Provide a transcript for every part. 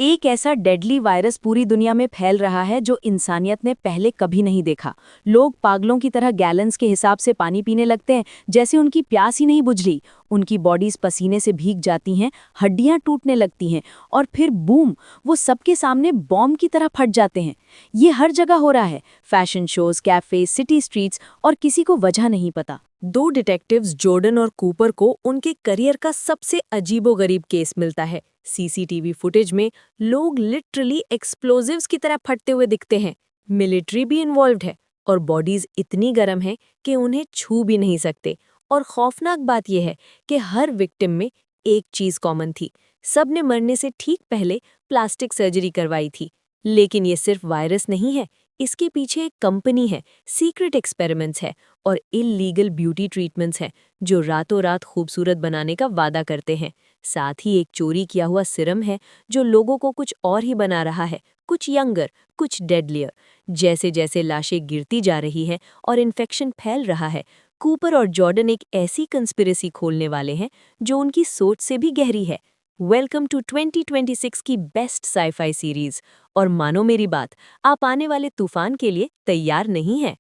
एक ऐसा deadly virus पूरी दुनिया में फैल रहा है जो इंसानियत ने पहले कभी नहीं देखा। लोग पागलों की तरह गैलन्स के हिसाब से पानी पीने लगते हैं, जैसे उनकी प्यास ही नहीं बुझ रही। उनकी बॉडीज पसीने से भीग जाती हैं, हड्डियां टूटने लगती हैं और फिर बूम, वो सबके सामने बॉम्ब की तरह फट जाते हैं। ये हर जगह हो रहा है, fashion shows, cafe, city streets, और किसी को वजह नहीं पता। दो डिटेक्टिव्स जॉर्डन और कूपर को उनके करियर का सबसे अजीबोगरीब केस मिलता है। सीसीटीवी फुटेज में लोग लिटरली एक्सप्लोजिव्स की तरह फटते हुए दिखते हैं। मिलिट्री भी इन्वॉल्व्ड है और बॉडीज इतनी गर्म है कि उन्हें छू भी नहीं सकते। और खौफनाक बात यह है कि हर विक्टिम में एक चीज कॉमन थी। सबने मरने से ठीक पहले प्लास्टिक सर्जरी करवाई थी। लेकिन ये सिर्फ वायरस नहीं है, इसके पीछे एक कंपनी है, सीक्रेट एक्सपेरिमेंट्स है और इल्लीगल ब्यूटी ट्रीटमेंट्स हैं जो रातों रात खूबसूरत बनाने का वादा करते हैं। साथ ही एक चोरी किया हुआ सिरम है जो लोगों को कुछ और ही बना रहा है, कुछ यंगर, कुछ डेडलियर। जैसे जैसे लाशें गिरती जा रही है और इन्फेक्शन फैल रहा है, कूपर और जॉर्डन एक ऐसी कंस्पिरेसी खोलने वाले हैं जो उनकी सोच से भी गहरी है। वेलकम टू 2026 की बेस्ट साईफाई सीरीज। और मानो मेरी बात, आप आने वाले तूफान के लिए तैयार नहीं हैं।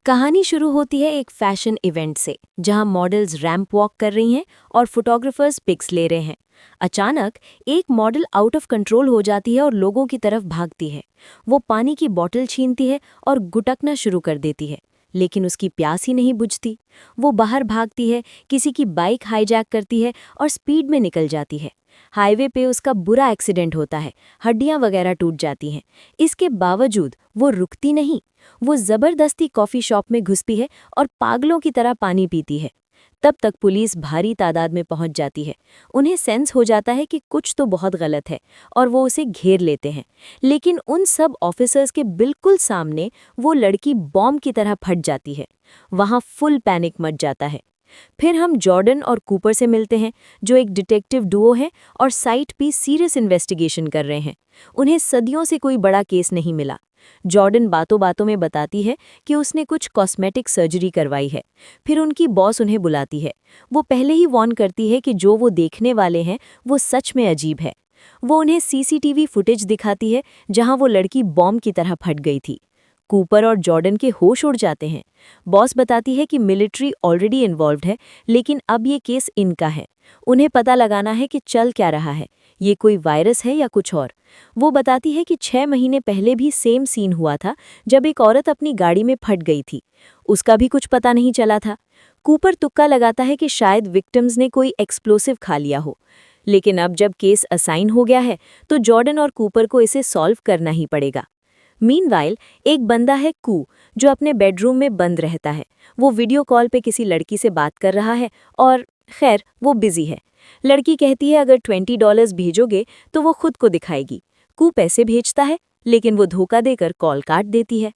कहानी शुरू होती है एक फैशन इवेंट से, जहां मॉडल्स रैंप वॉक कर रही हैं और फोटोग्राफर्स पिक्स ले रहे हैं। अचानक एक मॉडल आउट ऑफ कंट्रोल हो जाती है और लोगों की तरफ भागती है। वो पानी की बोतल छीनती है और गुटकना शुरू कर देती है, लेकिन उसकी प्यास ही नहीं बुझती। वो बाहर भागती है, किसी की बाइक हाईजैक करती है और स्पीड में निकल जाती है। हाईवे पे उसका बुरा एक्सीडेंट होता है, हड्डियां वगैरह टूट जाती हैं। इसके बावजूद वो रुकती नहीं। वो जबरदस्ती कॉफी शॉप में घुसती है और पागलों की तरह पानी पीती है। तब तक पुलिस भारी तादाद में पहुंच जाती है। उन्हें सेंस हो जाता है कि कुछ तो बहुत गलत है और वो उसे घेर लेते हैं। लेकिन उन सब ऑफिसर्स के बिल्कुल सामने वो लड़की बॉम्ब की तरह फट जाती है। वहां फुल पैनिक मच जाता है। फिर हम जॉर्डन और कूपर से मिलते हैं, जो एक डिटेक्टिव डुओ है और साइट पे सीरियस इन्वेस्टिगेशन कर रहे हैं। उन्हें सदियों से कोई बड़ा केस नहीं मिला। जॉर्डन बातों बातों में बताती है कि उसने कुछ कॉस्मेटिक सर्जरी करवाई है। फिर उनकी बॉस उन्हें बुलाती है। वो पहले ही वार्न करती है कि जो वो देखने वाले हैं वो सच में अजीब है। वो उन्हें सीसीटीवी फुटेज दिखाती है जहां वो लड़की बॉम्ब की तरह फट गई थी। कूपर और जॉर्डन के होश उड़ जाते हैं। बॉस बताती है कि मिलिट्री ऑलरेडी इन्वॉल्व्ड है, लेकिन अब ये केस इनका है। उन्हें पता लगाना है कि चल क्या रहा है, ये कोई वायरस है या कुछ और। वो बताती है कि 6 महीने पहले भी सेम सीन हुआ था, जब एक औरत अपनी गाड़ी में फट गई थी। उसका भी कुछ पता नहीं चला था। कूपर तुक्का लगाता है कि शायद विक्टिम्स ने कोई एक्सप्लोसिव खा लिया हो। लेकिन अब जब केस असाइन हो गया है, तो जॉर्डन और कूपर को इसे सॉल्व करना ही पड़ेगा। मीनवाइल एक बंदा है कू, जो अपने बेडरूम में बंद रहता है। वो वीडियो कॉल पे किसी लड़की से बात कर रहा है और खैर वो बिजी है। लड़की कहती है अगर $20 भेजोगे तो वो खुद को दिखाएगी। कू पैसे भेजता है, लेकिन वो धोखा देकर कॉल काट देती है।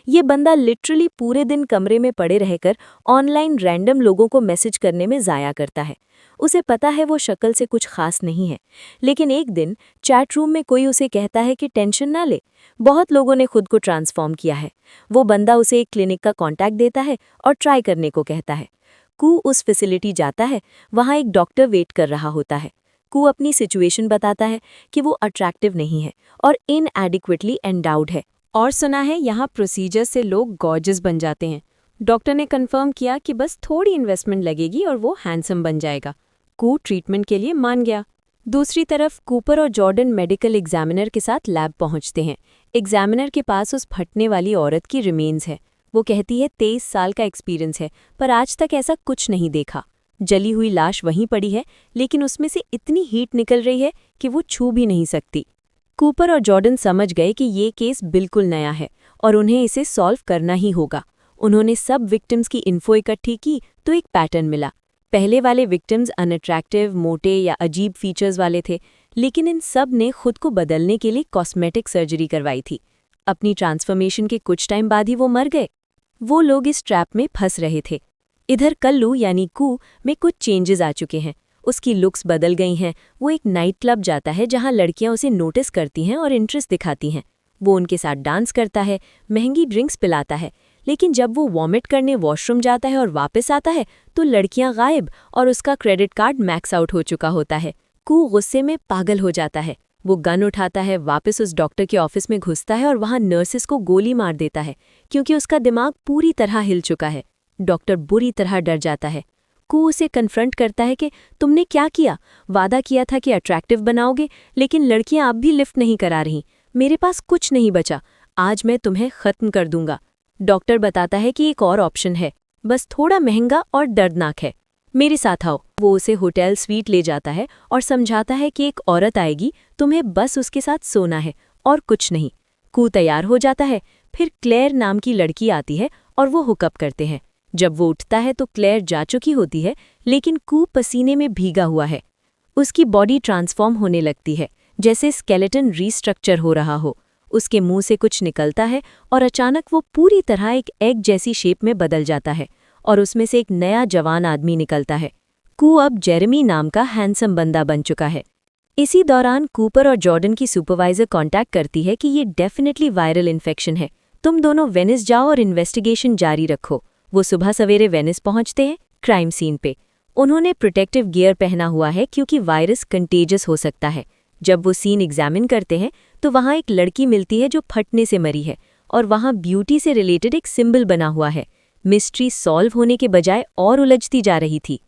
ये बंदा लिटरली पूरे दिन कमरे में पड़े रहकर ऑनलाइन रैंडम लोगों को मैसेज करने में ज़ाया करता है। उसे पता है वो शक्ल से कुछ खास नहीं है, लेकिन एक दिन चैट रूम में कोई उसे कहता है कि टेंशन ना ले, बहुत लोगों ने खुद को ट्रांसफॉर्म किया है। वो बंदा उसे एक क्लिनिक का कॉन्टैक्ट देता है और ट्राई करने को कहता है। कू उस फैसिलिटी जाता है। वहाँ एक डॉक्टर वेट कर रहा होता है। कू अपनी सिचुएशन बताता है कि वो अट्रैक्टिव नहीं है और इनएडिक्वेटली एंडाउड है, और सुना है यहाँ प्रोसीजर से लोग गॉर्जियस बन जाते हैं। डॉक्टर ने कंफर्म किया कि बस थोड़ी इन्वेस्टमेंट लगेगी और वो हैंडसम बन जाएगा। कू ट्रीटमेंट के लिए मान गया। दूसरी तरफ कूपर और जॉर्डन मेडिकल एग्जामिनर के साथ लैब पहुंचते हैं। एग्जामिनर के पास उस फटने वाली औरत की रिमेन्स है। वो कहती है 23 साल का एक्सपीरियंस है, पर आज तक ऐसा कुछ नहीं देखा। जली हुई लाश वहीं पड़ी है, लेकिन उसमें से इतनी हीट निकल रही है कि वो छू भी नहीं सकती। कूपर और जॉर्डन समझ गए कि ये केस बिल्कुल नया है और उन्हें इसे सॉल्व करना ही होगा। उन्होंने सब विक्टिम्स की इन्फो इकट्ठी की तो एक पैटर्न मिला। पहले वाले विक्टिम्स अनअट्रैक्टिव, मोटे या अजीब फीचर्स वाले थे, लेकिन इन सब ने खुद को बदलने के लिए कॉस्मेटिक सर्जरी करवाई थी। अपनी ट्रांसफॉर्मेशन के कुछ टाइम बाद ही वो मर गए। वो लोग इस ट्रैप में फंस रहे थे। इधर कल्लू यानी कू में कुछ चेंजेस आ चुके हैं। उसकी लुक्स बदल गई हैं। वो एक नाइट क्लब जाता है जहां लड़कियां उसे नोटिस करती हैं और इंटरेस्ट दिखाती हैं। वो उनके साथ डांस करता है, महंगी ड्रिंक्स पिलाता है, लेकिन जब वो वॉमिट करने वॉशरूम जाता है और वापस आता है तो लड़कियां गायब और उसका क्रेडिट कार्ड मैक्स आउट हो चुका होता है। कू गुस्से में पागल हो जाता है। वो गन उठाता है, वापस उस डॉक्टर के ऑफिस में घुसता है और वहां नर्सिस को गोली मार देता है क्योंकि उसका दिमाग पूरी तरह हिल चुका है। डॉक्टर बुरी तरह डर जाता है। कू उसे कन्फ्रंट करता है कि तुमने क्या किया? वादा किया था कि अट्रैक्टिव बनाओगे, लेकिन लड़कियां अब भी लिफ्ट नहीं करा रही। मेरे पास कुछ नहीं बचा, आज मैं तुम्हें खत्म कर दूंगा। डॉक्टर बताता है कि एक और ऑप्शन है, बस थोड़ा महंगा और दर्दनाक है। मेरे साथ आओ। वो उसे होटल स्वीट ले जाता है और समझाता है कि एक औरत आएगी, तुम्हें बस उसके साथ सोना है और कुछ नहीं। कू तैयार हो जाता है। फिर क्लेयर नाम की लड़की आती है और वो हुकअप करते हैं। जब वो उठता है तो क्लेयर जा चुकी होती है, लेकिन कू पसीने में भीगा हुआ है। उसकी बॉडी ट्रांसफॉर्म होने लगती है, जैसे स्केलेटन रीस्ट्रक्चर हो रहा हो। उसके मुंह से कुछ निकलता है और अचानक वो पूरी तरह एक एग जैसी शेप में बदल जाता है और उसमें से एक नया जवान आदमी निकलता है। कू अब जेरेमी नाम का हैंडसम बंदा बन चुका है। इसी दौरान कूपर और जॉर्डन की सुपरवाइजर कांटेक्ट करती है कि ये डेफिनेटली वायरल इन्फेक्शन है, तुम दोनों वेनिस जाओ और इन्वेस्टिगेशन जारी रखो। वो सुबह सवेरे वेनिस पहुंचते हैं, क्राइम सीन पे। उन्होंने प्रोटेक्टिव गियर पहना हुआ है क्योंकि वायरस कंटेजियस हो सकता है। जब वो सीन एग्जामिन करते हैं तो वहाँ एक लड़की मिलती है जो फटने से मरी है और वहाँ ब्यूटी से रिलेटेड एक सिंबल बना हुआ है। मिस्ट्री सॉल्व होने के बजाय और उलझती जा रही थी।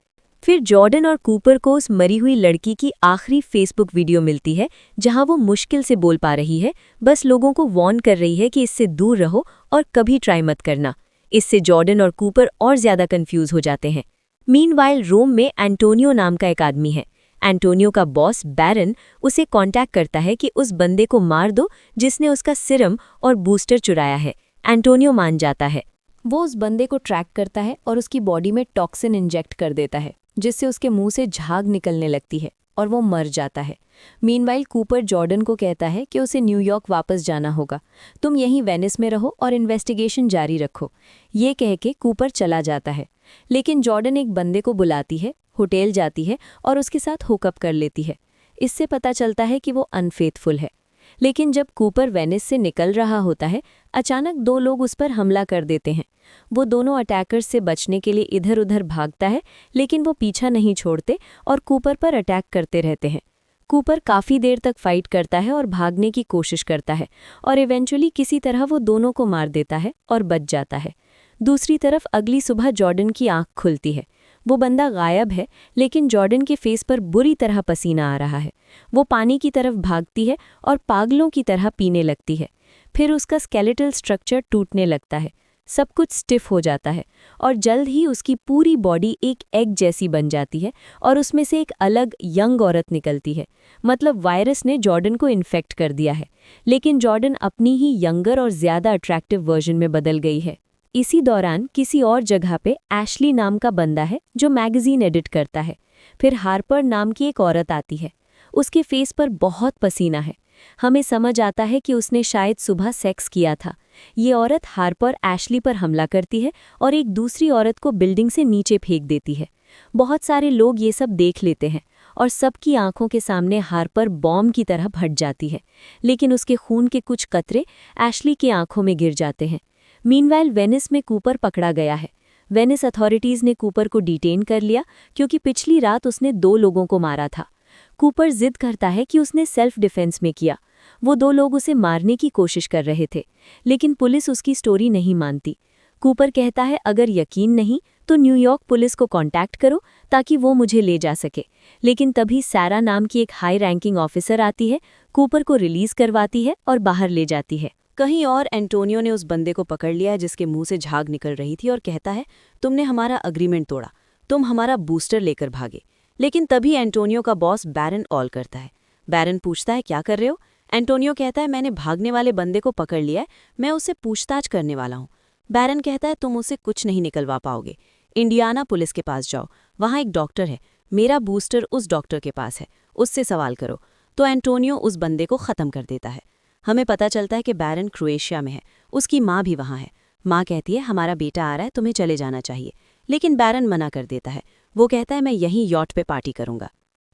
फिर जॉर्डन और कूपर को उस मरी हुई लड़की की आखिरी फेसबुक वीडियो मिलती है जहां वो मुश्किल से बोल पा रही है, बस लोगों को वार्न कर रही है कि इससे दूर रहो और कभी ट्राई मत करना। इससे जॉर्डन और कूपर और ज्यादा कंफ्यूज हो जाते हैं। मीनवाइल रोम में एंटोनियो नाम का एक आदमी है। एंटोनियो का बॉस बैरन उसे कांटेक्ट करता है कि उस बंदे को मार दो जिसने उसका सिरम और बूस्टर चुराया है। एंटोनियो मान जाता है। वो उस बंदे को ट्रैक करता है और उसकी बॉडी में टॉक्सिन इंजेक्ट कर देता है, जिससे उसके मुंह से झाग निकलने लगती है और वो मर जाता है। मीनवाइल कूपर जॉर्डन को कहता है कि उसे न्यूयॉर्क वापस जाना होगा, तुम यहीं वेनिस में रहो और इन्वेस्टिगेशन जारी रखो। ये कह के कूपर चला जाता है, लेकिन जॉर्डन एक बंदे को बुलाती है, होटल जाती है और उसके साथ हुकअप कर लेती है। इससे पता चलता है कि वो अनफेथफुल है। लेकिन जब कूपर वेनिस से निकल रहा होता है, अचानक दो लोग उस पर हमला कर देते हैं। वो दोनों अटैकर्स से बचने के लिए इधर उधर भागता है, लेकिन वो पीछा नहीं छोड़ते और कूपर पर अटैक करते रहते हैं। कूपर काफ़ी देर तक फाइट करता है और भागने की कोशिश करता है और इवेंचुअली किसी तरह वो दोनों को मार देता है और बच जाता है। दूसरी तरफ अगली सुबह जॉर्डन की आंख खुलती है। वो बंदा गायब है, लेकिन जॉर्डन के फेस पर बुरी तरह पसीना आ रहा है। वो पानी की तरफ भागती है और पागलों की तरह पीने लगती है। फिर उसका स्केलेटल स्ट्रक्चर टूटने लगता है, सब कुछ स्टिफ हो जाता है और जल्द ही उसकी पूरी बॉडी एक एग जैसी बन जाती है और उसमें से एक अलग यंग औरत निकलती है। मतलब वायरस ने जॉर्डन को इन्फेक्ट कर दिया है, लेकिन जॉर्डन अपनी ही यंगर और ज़्यादा अट्रैक्टिव वर्जन में बदल गई है। इसी दौरान किसी और जगह पे एशली नाम का बंदा है जो मैगजीन एडिट करता है। फिर हार्पर नाम की एक औरत आती है। उसके फेस पर बहुत पसीना है। हमें समझ आता है कि उसने शायद सुबह सेक्स किया था। ये औरत हार्पर एशली पर हमला करती है और एक दूसरी औरत को बिल्डिंग से नीचे फेंक देती है। बहुत सारे लोग ये सब देख लेते हैं और सबकी आंखों के सामने हार्पर बॉम्ब की तरह फट जाती है, लेकिन उसके खून के कुछ कतरे एशली की आंखों में गिर जाते हैं। मीनवाइल वेनिस में कूपर पकड़ा गया है। वेनिस अथॉरिटीज़ ने कूपर को डिटेन कर लिया क्योंकि पिछली रात उसने 2 लोगों को मारा था। कूपर जिद करता है कि उसने सेल्फ डिफेंस में किया। वो 2 लोग उसे मारने की कोशिश कर रहे थे, लेकिन पुलिस उसकी स्टोरी नहीं मानती। कूपर कहता है अगर यकीन नहीं तो न्यूयॉर्क पुलिस को कांटेक्ट करो ताकि वो मुझे ले जा सके। लेकिन तभी सैरा नाम की एक हाई रैंकिंग ऑफिसर आती है, कूपर को रिलीज करवाती है और बाहर ले जाती है। कहीं और एंटोनियो ने उस बंदे को पकड़ लिया है जिसके मुंह से झाग निकल रही थी और कहता है तुमने हमारा अग्रीमेंट तोड़ा, तुम हमारा बूस्टर लेकर भागे। लेकिन तभी एंटोनियो का बॉस बैरन कॉल करता है। बैरन पूछता है क्या कर रहे हो? एंटोनियो कहता है मैंने भागने वाले बंदे को पकड़ लिया है, मैं उससे पूछताछ करने वाला हूँ। बैरन कहता है तुम उससे कुछ नहीं निकलवा पाओगे। इंडियाना पुलिस के पास जाओ, वहाँ एक डॉक्टर है, मेरा बूस्टर उस डॉक्टर के पास है, उससे सवाल करो। तो एंटोनियो उस बंदे को ख़त्म कर देता है। हमें पता चलता है कि बैरन क्रोएशिया में है, उसकी माँ भी वहाँ है। माँ कहती है हमारा बेटा आ रहा है, तुम्हें चले जाना चाहिए, लेकिन बैरन मना कर देता है। वो कहता है मैं यहीं यॉट पे पार्टी करूँगा।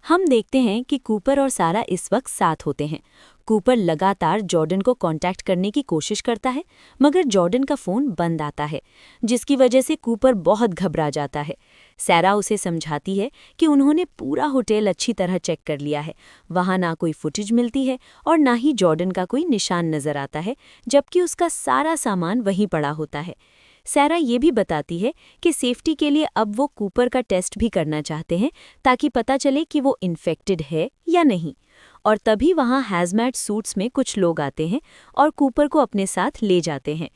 हम देखते हैं कि कूपर और सारा इस वक्त साथ होते हैं। कूपर लगातार जॉर्डन को कांटेक्ट करने की कोशिश करता है, मगर जॉर्डन का फ़ोन बंद आता है, जिसकी वजह से कूपर बहुत घबरा जाता है। सारा उसे समझाती है कि उन्होंने पूरा होटल अच्छी तरह चेक कर लिया है, वहाँ ना कोई फुटेज मिलती है और ना ही जॉर्डन का कोई निशान नज़र आता है, जबकि उसका सारा सामान वहीं पड़ा होता है। सारा ये भी बताती है कि सेफ्टी के लिए अब वो कूपर का टेस्ट भी करना चाहते हैं, ताकि पता चले कि वो इन्फेक्टेड है या नहीं। और तभी वहाँ हैज़मैट सूट्स में कुछ लोग आते हैं और कूपर को अपने साथ ले जाते हैं।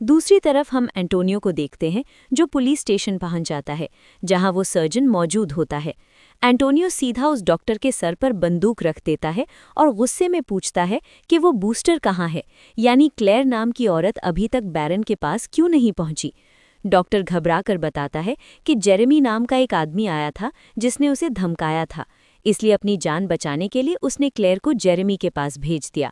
दूसरी तरफ हम एंटोनियो को देखते हैं, जो पुलिस स्टेशन पहुंच जाता है, जहां वो सर्जन मौजूद होता है। एंटोनियो सीधा उस डॉक्टर के सर पर बंदूक रख देता है और गुस्से में पूछता है कि वो बूस्टर कहाँ है, यानी क्लेयर नाम की औरत अभी तक बैरन के पास क्यों नहीं पहुंची। डॉक्टर घबरा कर बताता है कि जेरेमी नाम का एक आदमी आया था जिसने उसे धमकाया था, इसलिए अपनी जान बचाने के लिए उसने क्लेयर को जेरेमी के पास भेज दिया।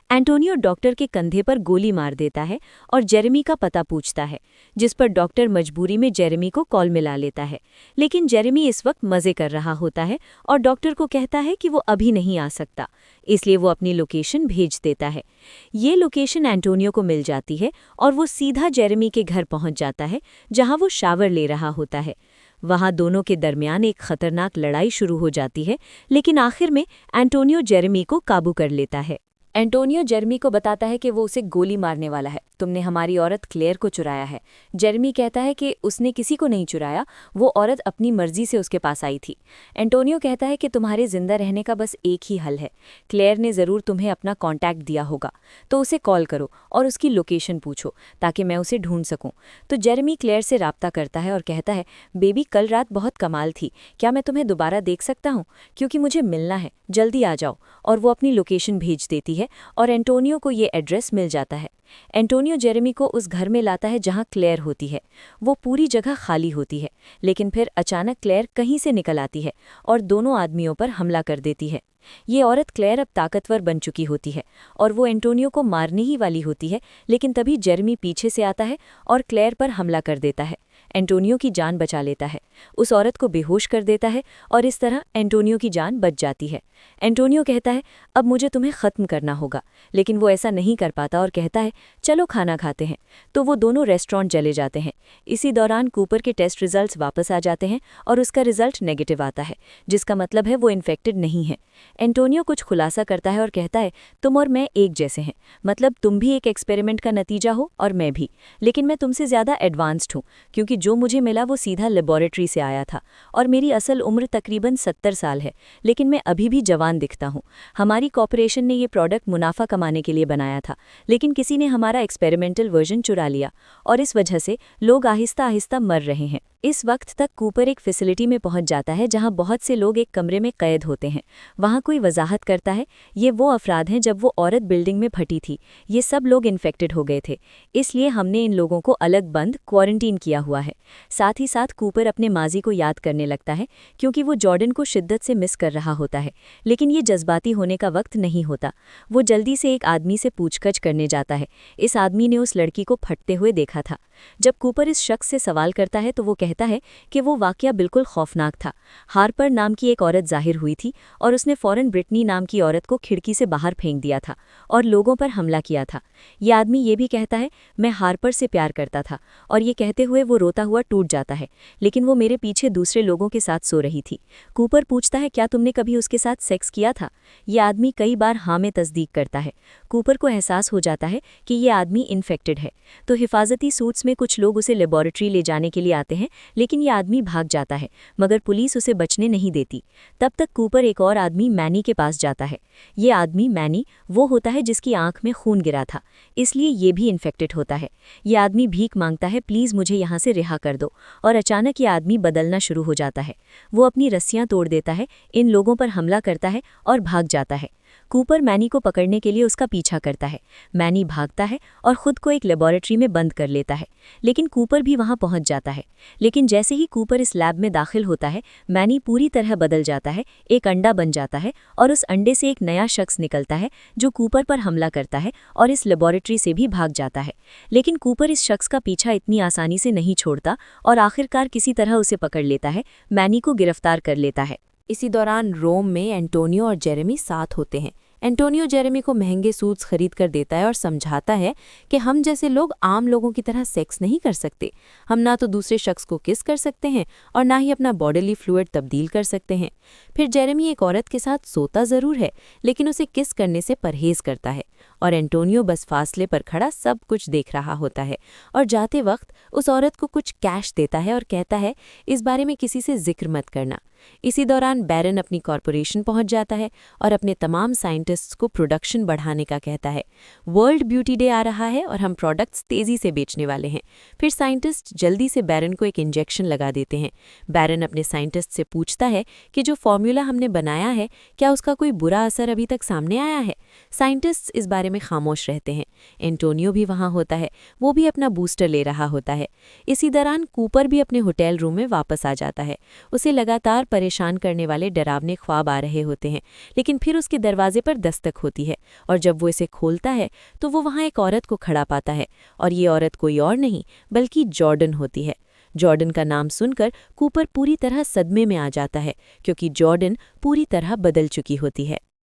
एंटोनियो डॉक्टर के कंधे पर गोली मार देता है और जेरेमी का पता पूछता है, जिस पर डॉक्टर मजबूरी में जेरेमी को कॉल मिला लेता है। लेकिन जेरेमी इस वक्त मज़े कर रहा होता है और डॉक्टर को कहता है कि वो अभी नहीं आ सकता, इसलिए वो अपनी लोकेशन भेज देता है। ये लोकेशन एंटोनियो को मिल जाती है और वो सीधा जेरेमी के घर पहुंच जाता है, जहां वो शावर ले रहा होता है। वहां दोनों के दरमियान एक खतरनाक लड़ाई शुरू हो जाती है, लेकिन आखिर में एंटोनियो जेरेमी को काबू कर लेता है। एंटोनियो जेरेमी को बताता है कि वो उसे गोली मारने वाला है। तुमने हमारी औरत क्लेयर को चुराया है। जेरेमी कहता है कि उसने किसी को नहीं चुराया, वो औरत अपनी मर्जी से उसके पास आई थी। एंटोनियो कहता है कि तुम्हारे जिंदा रहने का बस एक ही हल है, क्लेयर ने ज़रूर तुम्हें अपना कॉन्टैक्ट दिया होगा, तो उसे कॉल करो और उसकी लोकेशन पूछो ताकि मैं उसे ढूंढ सकूं। तो जेरेमी क्लेयर से राब्ता करता है और कहता है, बेबी कल रात बहुत कमाल थी, क्या मैं तुम्हें दोबारा देख सकता हूँ, क्योंकि मुझे मिलना है, जल्दी आ जाओ। और वो अपनी लोकेशन भेज देती है और एंटोनियो को ये एड्रेस मिल जाता है। एंटोनियो जेरेमी को उस घर में लाता है जहां क्लेयर होती है। वो पूरी जगह खाली होती है, लेकिन फिर अचानक क्लेयर कहीं से निकल आती है और दोनों आदमियों पर हमला कर देती है। ये औरत क्लेयर अब ताकतवर बन चुकी होती है और वो एंटोनियो को मारने ही वाली होती है, लेकिन तभी जेरेमी पीछे से आता है और क्लेयर पर हमला कर देता है। एंटोनियो की जान बचा लेता है, उस औरत को बेहोश कर देता है और इस तरह एंटोनियो की जान बच जाती है। एंटोनियो कहता है, अब मुझे तुम्हें ख़त्म करना होगा, लेकिन वो ऐसा नहीं कर पाता और कहता है, चलो खाना खाते हैं। तो वो दोनों रेस्टोरेंट चले जाते हैं। इसी दौरान कूपर के टेस्ट रिजल्ट्स वापस आ जाते हैं और उसका रिजल्ट नेगेटिव आता है, जिसका मतलब है वो इन्फेक्टेड नहीं है। एंटोनियो कुछ खुलासा करता है और कहता है, तुम और मैं एक जैसे हैं, मतलब तुम भी एक एक्सपेरिमेंट का नतीजा हो और मैं भी, लेकिन मैं तुमसे ज़्यादा एडवांस्ड हूँ, क्योंकि जो मुझे मिला वो सीधा लेबोरेटरी से आया था और मेरी असल उम्र तकरीबन 70 साल है, लेकिन मैं अभी भी जवान दिखता हूँ। हमारी कॉर्पोरेशन ने ये प्रोडक्ट मुनाफा कमाने के लिए बनाया था, लेकिन किसी ने हमारा एक्सपेरिमेंटल वर्जन चुरा लिया और इस वजह से लोग आहिस्ता आहिस्ता मर रहे हैं। इस वक्त तक कूपर एक फैसिलिटी में पहुंच जाता है जहां बहुत से लोग एक कमरे में कैद होते हैं। वहां कोई वजाहत करता है, ये वो अफराद हैं जब वो औरत बिल्डिंग में फटी थी, ये सब लोग इन्फेक्टेड हो गए थे, इसलिए हमने इन लोगों को अलग बंद क्वारंटीन किया हुआ है। साथ ही साथ कूपर अपने माजी को याद करने लगता है, क्योंकि वो जॉर्डन को शिद्दत से मिस कर रहा होता है, लेकिन ये जज्बाती होने का वक्त नहीं होता। वो जल्दी से एक आदमी से पूछताछ करने जाता है। इस आदमी ने उस लड़की को फटते हुए देखा था। जब कूपर इस शख्स से सवाल करता है तो वो कहता है कि वो वाकया बिल्कुल खौफनाक था। हार्पर नाम की एक औरत जाहिर हुई थी और उसने फौरन ब्रिटनी नाम की औरत को खिड़की से बाहर फेंक दिया था और लोगों पर हमला किया था। ये आदमी ये भी कहता है, मैं हार्पर से प्यार करता था, और ये कहते हुए वो रोता हुआ टूट जाता है, लेकिन वो मेरे पीछे दूसरे लोगों के साथ सो रही थी। कूपर पूछता है, क्या तुमने कभी उसके साथ सेक्स किया था? ये आदमी कई बार हाँ में तस्दीक करता है। कूपर को एहसास हो जाता है कि ये आदमी इन्फेक्टेड है, तो हिफाजती सूट्स में कुछ लोग उसे लेबोरेटरी ले जाने के लिए आते हैं, लेकिन ये आदमी भाग जाता है, मगर पुलिस उसे बचने नहीं देती। तब तक कूपर एक और आदमी मैनी के पास जाता है। ये आदमी मैनी वो होता है जिसकी आंख में खून गिरा था, इसलिए ये भी इन्फेक्टेड होता है। ये आदमी भीख मांगता है, प्लीज़ मुझे यहाँ से रिहा कर दो, और अचानक ये आदमी बदलना शुरू हो जाता है। वो अपनी रस्सियाँ तोड़ देता है, इन लोगों पर हमला करता है और भाग जाता है। कूपर मैनी को पकड़ने के लिए उसका पीछा करता है। मैनी भागता है और खुद को एक लेबोरेटरी में बंद कर लेता है, लेकिन कूपर भी वहां पहुंच जाता है। लेकिन जैसे ही कूपर इस लैब में दाखिल होता है, मैनी पूरी तरह बदल जाता है, एक अंडा बन जाता है और उस अंडे से एक नया शख्स निकलता है जो कूपर पर हमला करता है और इस लेबोरेटरी से भी भाग जाता है। लेकिन कूपर इस शख्स का पीछा इतनी आसानी से नहीं छोड़ता और आखिरकार किसी तरह उसे पकड़ लेता है, मैनी को गिरफ्तार कर लेता है। इसी दौरान रोम में एंटोनियो और जेरेमी साथ होते हैं। एंटोनियो जेरेमी को महंगे सूट्स खरीद कर देता है और समझाता है कि हम जैसे लोग आम लोगों की तरह सेक्स नहीं कर सकते। हम ना तो दूसरे शख्स को किस कर सकते हैं और ना ही अपना बॉडीली फ्लूइड तब्दील कर सकते हैं। फिर जेरेमी एक औरत के साथ सोता ज़रूर है, लेकिन उसे किस करने से परहेज करता है और एंटोनियो बस फासले पर खड़ा सब कुछ देख रहा होता है और जाते वक्त उस औरत को कुछ कैश देता है और कहता है, इस बारे में किसी से जिक्र मत करना। इसी दौरान बैरन अपनी कॉरपोरेशन पहुंच जाता है और अपने तमाम साइंटिस्ट्स को प्रोडक्शन बढ़ाने का कहता है। वर्ल्ड ब्यूटी डे आ रहा है और हम प्रोडक्ट्स तेज़ी से बेचने वाले हैं। फिर साइंटिस्ट जल्दी से बैरन को एक इंजेक्शन लगा देते हैं। बैरन अपने साइंटिस्ट से पूछता है कि जो फॉर्मूला हमने बनाया है, क्या उसका कोई बुरा असर अभी तक सामने आया है? साइंटिस्ट्स इस बारे में खामोश रहते हैं। एंटोनियो भी वहाँ होता है, वो भी अपना बूस्टर ले रहा होता है। इसी दौरान कूपर भी अपने होटल रूम में वापस आ जाता है। उसे लगातार परेशान करने वाले डरावने ख्वाब आ रहे होते हैं, लेकिन फिर उसके दरवाजे पर दस्तक होती है और जब वो इसे खोलता है तो वो वहाँ एक औरत को खड़ा पाता है और ये औरत कोई और नहीं बल्कि जॉर्डन होती है। जॉर्डन का नाम सुनकर कूपर पूरी तरह सदमे में आ जाता है, क्योंकि जॉर्डन पूरी तरह बदल चुकी होती है।